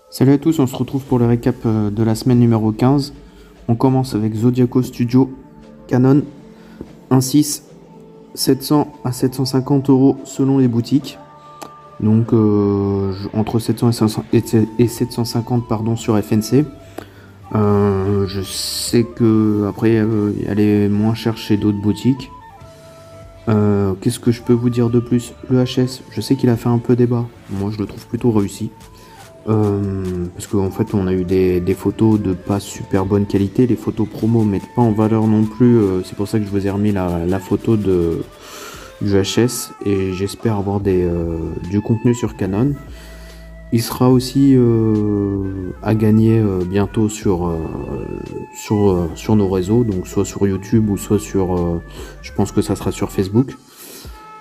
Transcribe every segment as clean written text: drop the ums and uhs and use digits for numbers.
Salut à tous, on se retrouve pour le récap de la semaine numéro 15. On commence avec Zodiaco Studio, Canon 1.6, 700 à 750 euros selon les boutiques. Donc entre 700 et 750 pardon, sur FNC. Je sais que après elle est moins chère chez d'autres boutiques. Qu'est-ce que je peux vous dire de plus? Le HS, je sais qu'il a fait un peu débat. Moi je le trouve plutôt réussi. Parce qu'en fait on a eu des photos de pas super bonne qualité, les photos promo mettent pas en valeur non plus, c'est pour ça que je vous ai remis la photo du HS et j'espère avoir du contenu sur Canon. Il sera aussi à gagner bientôt sur nos réseaux, donc soit sur YouTube ou soit je pense que ça sera sur Facebook.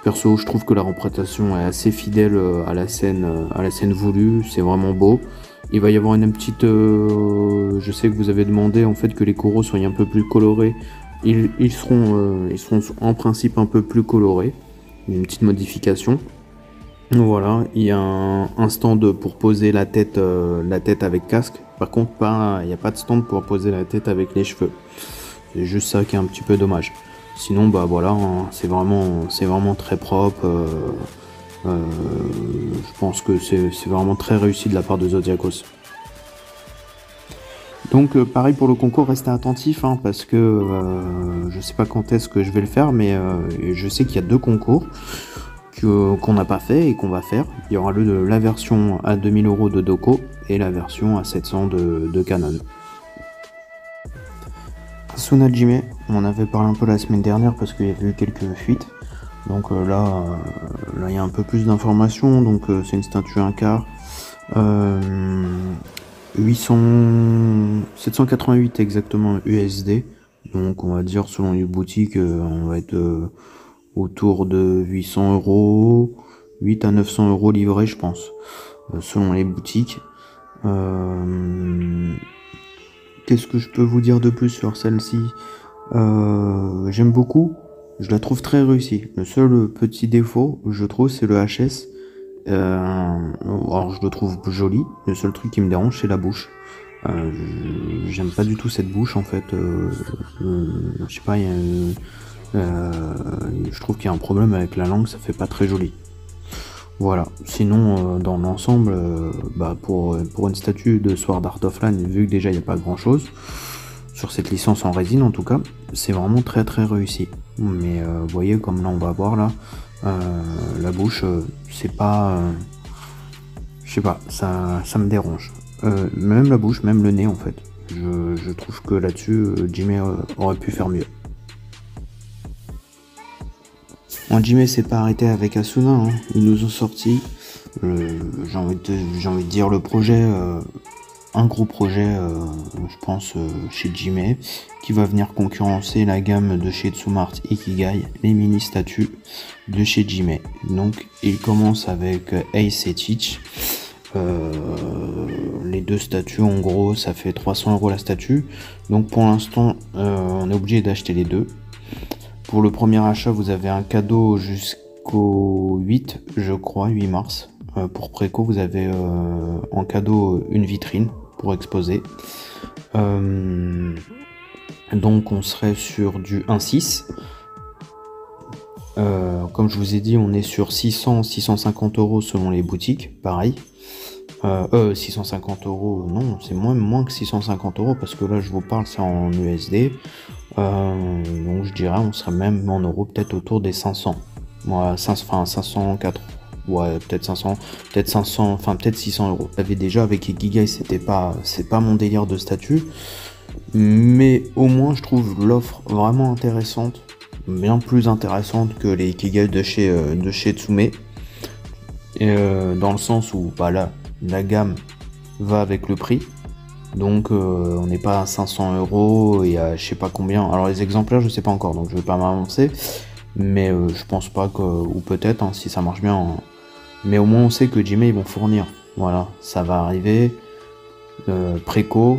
Perso, je trouve que la représentation est assez fidèle à la scène voulue, c'est vraiment beau. Il va y avoir une petite... je sais que vous avez demandé en fait que les coraux soient un peu plus colorés. Ils seront en principe un peu plus colorés. Une petite modification. Voilà, il y a un stand pour poser la tête avec casque. Par contre, il n'y a pas de stand pour poser la tête avec les cheveux. C'est juste ça qui est un petit peu dommage. Sinon, bah voilà, hein, c'est vraiment très propre. Je pense que c'est vraiment très réussi de la part de Zodiacos. Donc pareil pour le concours, restez attentifs hein, parce que je sais pas quand est-ce que je vais le faire, mais je sais qu'il y a deux concours qu'on n'a pas fait et qu'on va faire. Il y aura la version à 2000 € de Doco et la version à 700 de Canon. Asuna Jime, on en avait parlé un peu la semaine dernière parce qu'il y avait eu quelques fuites. Donc là il y a un peu plus d'informations. Donc c'est une statue 1/4. 788 exactement USD. Donc on va dire selon les boutiques, on va être autour de 800 €, 8 à 900 € livrés je pense, selon les boutiques. Qu'est-ce que je peux vous dire de plus sur celle-ci? J'aime beaucoup, je la trouve très réussie. Le seul petit défaut, je trouve, c'est le HS. Alors je le trouve joli, le seul truc qui me dérange, c'est la bouche. J'aime pas du tout cette bouche en fait. Je sais pas, je trouve qu'il y a un problème avec la langue, ça fait pas très joli. Voilà, sinon dans l'ensemble, pour une statue de Sword Art Online, vu que déjà il n'y a pas grand chose, sur cette licence en résine en tout cas, c'est vraiment très très réussi. Mais vous voyez comme là on va voir là, la bouche, c'est pas... je sais pas, ça me dérange. Même la bouche, même le nez en fait. Je trouve que là-dessus, Jimmy aurait pu faire mieux. Jimmy s'est pas arrêté avec Asuna, hein. Ils nous ont sorti, j'ai envie de dire le projet, un gros projet, je pense, chez Jimmy, qui va venir concurrencer la gamme de chez Tsumart Ikigai, les mini statues de chez Jimmy. Donc il commence avec Ace et Teach. Les deux statues en gros ça fait 300 € la statue, donc pour l'instant on est obligé d'acheter les deux. Pour le premier achat vous avez un cadeau jusqu'au 8 je crois, 8 mars. Pour préco vous avez en cadeau une vitrine pour exposer. Donc on serait sur du 1.6. Comme je vous ai dit on est sur 600-650 € selon les boutiques, pareil. 650 €, non, c'est moins que 650 € parce que là je vous parle c'est en USD. Donc je dirais on serait même en euros peut-être autour des 500. Ouais, 504. Ouais, peut-être 500, enfin peut-être 600 €. J'avais déjà avec Ikigai, c'est pas mon délire de statut, mais au moins je trouve l'offre vraiment intéressante, bien plus intéressante que les Ikigai de chez Tsume. Dans le sens où bah là la gamme va avec le prix, donc on n'est pas à 500 € et à je sais pas combien. Alors les exemplaires je sais pas encore, donc je vais pas m'avancer, mais je pense pas que, ou peut-être hein, si ça marche bien, hein. Mais au moins on sait que Jimmy ils vont fournir, voilà, ça va arriver, préco,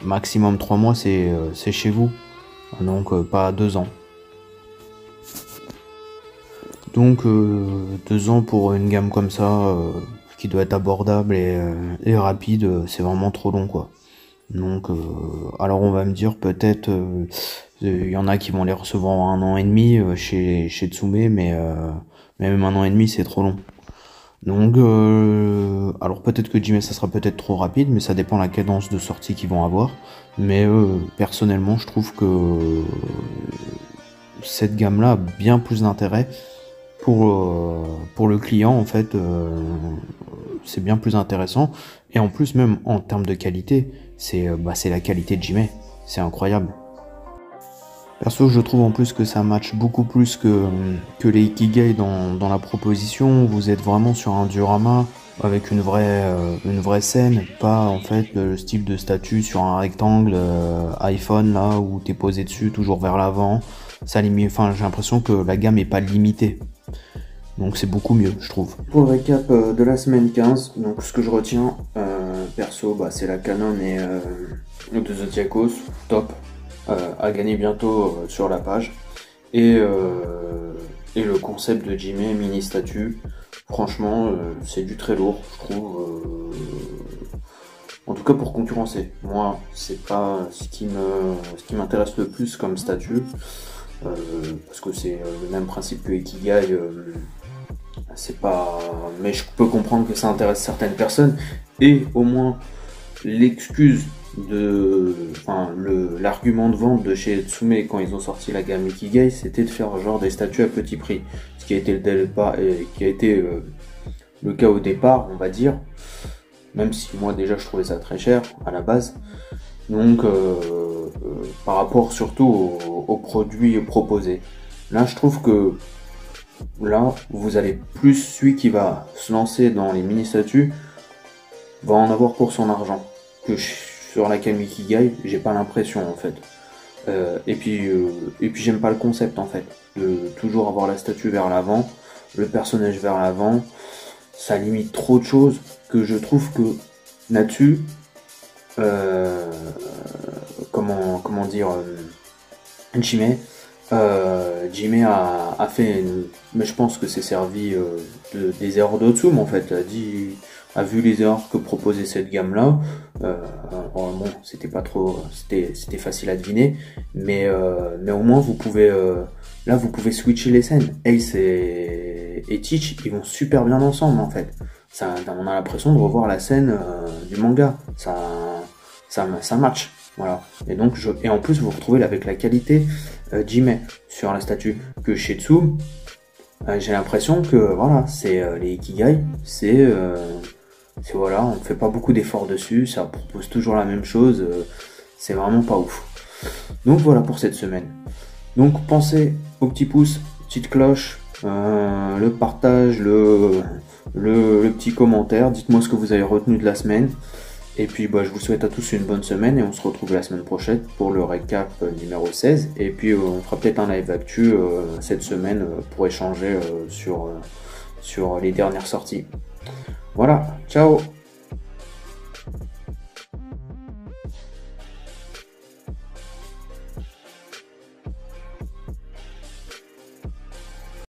maximum 3 mois c'est chez vous, donc pas 2 ans. Donc 2 ans pour une gamme comme ça, qui doit être abordable et rapide, c'est vraiment trop long quoi. Donc alors on va me dire peut-être il y en a qui vont les recevoir en 1 an et demi chez Tsume, mais même 1 an et demi c'est trop long. Donc alors peut-être que Jimé ça sera peut-être trop rapide, mais ça dépend de la cadence de sortie qu'ils vont avoir. Mais personnellement je trouve que cette gamme-là a bien plus d'intérêt pour le client en fait. C'est bien plus intéressant, et en plus même en termes de qualité, c'est la qualité de Jimé, c'est incroyable. Perso, je trouve en plus que ça match beaucoup plus que les Ikigai dans la proposition. Vous êtes vraiment sur un diorama avec une vraie scène, pas en fait le style de statue sur un rectangle iPhone là où t'es posé dessus toujours vers l'avant. Ça limite, enfin j'ai l'impression que la gamme est pas limitée. Donc c'est beaucoup mieux, je trouve. Pour le récap de la semaine 15, donc ce que je retiens, perso, c'est la Canon de Zodiacos, top, à gagner bientôt sur la page. Et le concept de Jimé, mini statue, franchement, c'est du très lourd, je trouve. En tout cas pour concurrencer. Moi, c'est pas ce qui m'intéresse le plus comme statue, parce que c'est le même principe que Ikigai. C'est pas, mais je peux comprendre que ça intéresse certaines personnes, et au moins l'excuse l'argument de vente de chez Tsume quand ils ont sorti la gamme Ikigai, c'était de faire genre des statues à petit prix, ce qui a été le cas au départ, on va dire, même si moi déjà je trouvais ça très cher à la base. Donc par rapport surtout aux produits proposés, là je trouve que là, vous allez plus, celui qui va se lancer dans les mini-statues va en avoir pour son argent. Que sur la gamme Ikigai, j'ai pas l'impression en fait. Et puis j'aime pas le concept en fait, de toujours avoir la statue vers l'avant, le personnage vers l'avant. Ça limite trop de choses que je trouve que là-dessus, comment dire, Jimé a fait mais je pense que c'est servi des erreurs d'Otsum en fait, a vu les erreurs que proposait cette gamme là. Bon, c'était pas trop, c'était facile à deviner, mais au moins vous pouvez là vous pouvez switcher les scènes. Ace et Teach, ils vont super bien ensemble en fait. Ça, on a l'impression de revoir la scène du manga, ça match. Voilà. Et en plus vous retrouvez avec la qualité Jimé sur la statue que Shetsu. J'ai l'impression que voilà, c'est les Ikigai, c'est voilà, on ne fait pas beaucoup d'efforts dessus, ça propose toujours la même chose, c'est vraiment pas ouf. Donc voilà pour cette semaine. Donc pensez au petit pouce, petite cloche, le partage, le petit commentaire, dites-moi ce que vous avez retenu de la semaine. Et puis je vous souhaite à tous une bonne semaine, et on se retrouve la semaine prochaine pour le récap numéro 16. Et puis on fera peut-être un live actu cette semaine pour échanger sur les dernières sorties. Voilà, ciao!